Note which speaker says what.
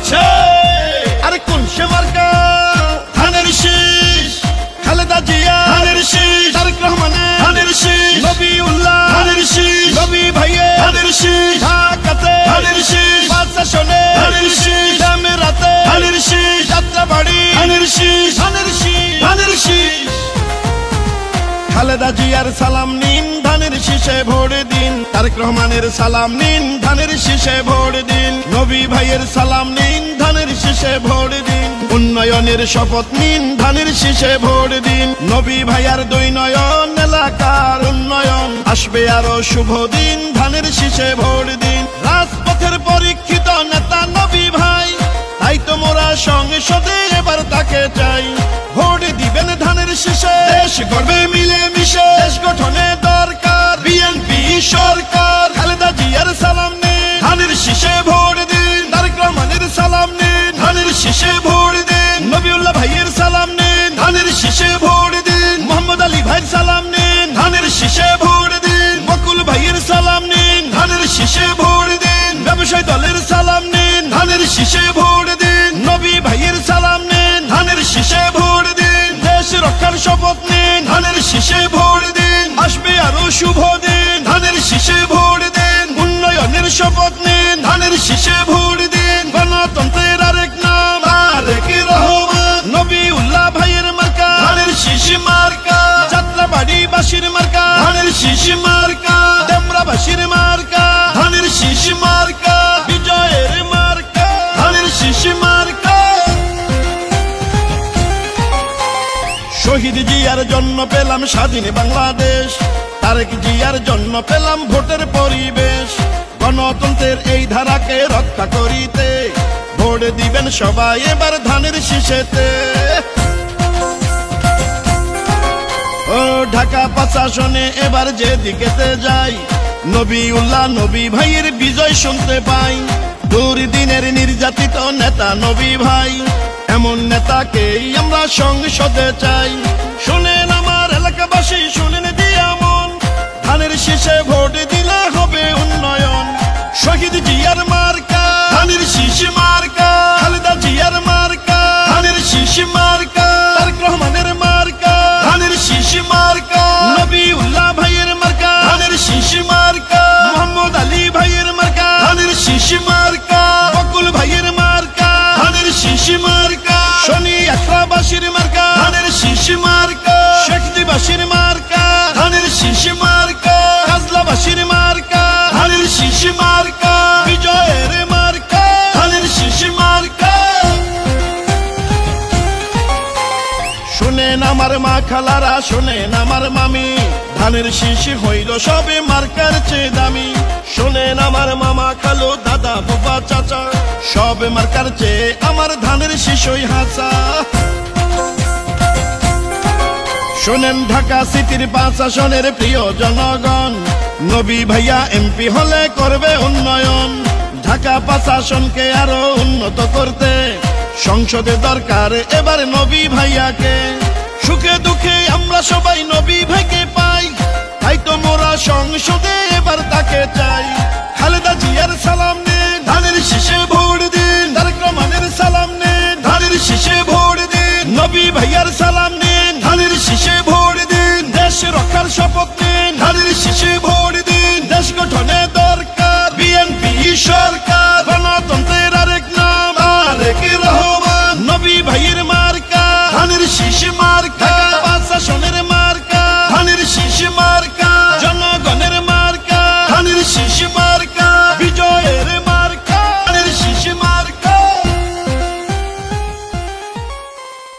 Speaker 1: আছে আরে কোন সে মার্কা ধানের শীষ খালেদা জিয়া ধানের শীষ তারেক রহমানের ধানের শীষ নবিউল্লাহ ধানের শীষ নবী ভাইয়ের ধানের শীষ ঢাকাতে ধানের শীষ বাদশাশনে ধানের শীষ জামেরাতে ধানের শীষ যাত্রাবাড়ি ধানের শীষ ধানের শীষ ধানের শীষ খালেদা জিয়ার সালাম নিন ধানের শীষে ভোট দিন তারেক রহমানের সালাম নিন ধানের শীষে ভোট দিন নবী ভাইয়ের সালাম নিন ধানের শীষে ভোট দিন উন্নয়নের শপথ নিন ধানের শীষে ভোট দিন নবী ভাইয়ার দুই নয়ন এলাকার উন্নয়ন আসবে আরো শুভ দিন ধানের শীষে ভোট দিন রাজপথের পরীক্ষিত নেতা নবী ভাই তাই তো মোরা সংসদে এবার তাকে চাই ভোট দিবেন ধানের শীষে দেশ গড়বে মিলে মিশে দেশ গঠনে দরকার বিএনপি সরকার খালেদা জিয়ার সালাম নিন ধানের শীষে ভোট দিন তারেক রহমানের সালাম নিন ধানের শীষে ভোট দিন নবিউল্লাহ ভাইয়ের সালাম নিন ধানের শীষে ভোট দিন মোহাম্মদ আলী ভাইয়ের সালাম নিন ধানের শীষে ভোট দিন বকুল ভাইয়ের সালাম নিন ধানের শীষে ভোট দিন ব্যবসায়ী দলের সালাম নিন ধানের শীষে ভোট দিন নবী ভাইয়ের সালাম নিন ধানের শীষে ভোট দিন দেশ রক্ষার শপথ নিন ধানের শীষে ভোট দিন আসবে আরো শুভ দিন ধানের শীষে ভোট দিন উন্নয়নের শপথ নিন ধানের শীষে ভোট দিন গণতন্ত্রের আরেক নাম তারেক রহমান নবিউল্লাহ ভাইয়ের মার্কা ধানের শীষ মার্কা যাত্রাবাড়ি বাসীর মার্কা ধানের শীষ মার্কা দেমরাবাসীর মার্কা ধানের শীষ মার্কা বিজয়ের মার্কা ধানের শীষ মার্কা শহীদ জিয়ার জন্য পেলাম স্বাধীন বাংলাদেশ তারেক জিয়ার জন্য পেলাম ভোটের পরিবেশ গণতন্ত্রের এই ধারাকে রক্ষা করিতে ভোট দিবেন সবাই এবার ধানের শীষেতে ও ঢাকা প্রশাসনে এবার যেদিকেতে যাই নবিউল্লাহ নবী ভাইয়ের বিজয় শুনতে পাই দুর্দিনের নির্যাতিত নেতা নবী ভাই এমন নেতাকেই আমরা সংসদে চাই শুনেন আমার এলাকাবাসী শুনেন দিয়া মন ধানের শীষে ভোট দিলে হবে উন্নয়ন শহীদ জিয়ার মার্কা ধানের শীষ মার্কা খালেদা জিয়ার মার্কা ধানের শীষ মার্কা তারেক রহমানের মার্কা ধানের শীষ মার্কা নবিউল্লাহ ভাইয়ের মার্কা ধানের শীষ মার্কা মোহাম্মদ আলী ভাইয়ের মার্কা ধানের শীষ মার্কা বকুল ভাইয়ের মার্কা ধানের শীষ মার্কা শনি আখড়াবাসীর মার্কা ধানের শীষ মার্কা শেখদিবাসীর মার্কা ধানের শীষ মার্কা কাজলাবাসীর মার্কা ধানের শীষ মার্কা বিজয়ের মার্কা ধানের শীষ মার্কা শোনেন আমার মা খালারা শোনেন আমার মামি ধানের শীষ হইল সবে মার্কার চেয়ে দামি শোনেন আমার মামা খালো দাদা বাবা চাচা সব মার্কার চেয়ে আমার ধানের শীষই হাসা শোনেন ঢাকা সিটির 5 আসনের প্রিয় জনগণ নবী ভাইয়া এমপি হলে করবে উন্নয়ন ঢাকা 5 আসনকে আরো উন্নত করতে সংসদে দরকার এবার নবী ভাইয়াকে সুখে দুঃখে আমরা সবাই নবী ভাইকে পাই তাই তো মোরা সংসদে এবার তাকে চাই খালেদা জিয়ার সালাম নিন ধানের শীষে ভোট দিন তারেক রহমানের সালাম নিন ধানের শীষে ভোট দিন নবী ভাইয়ার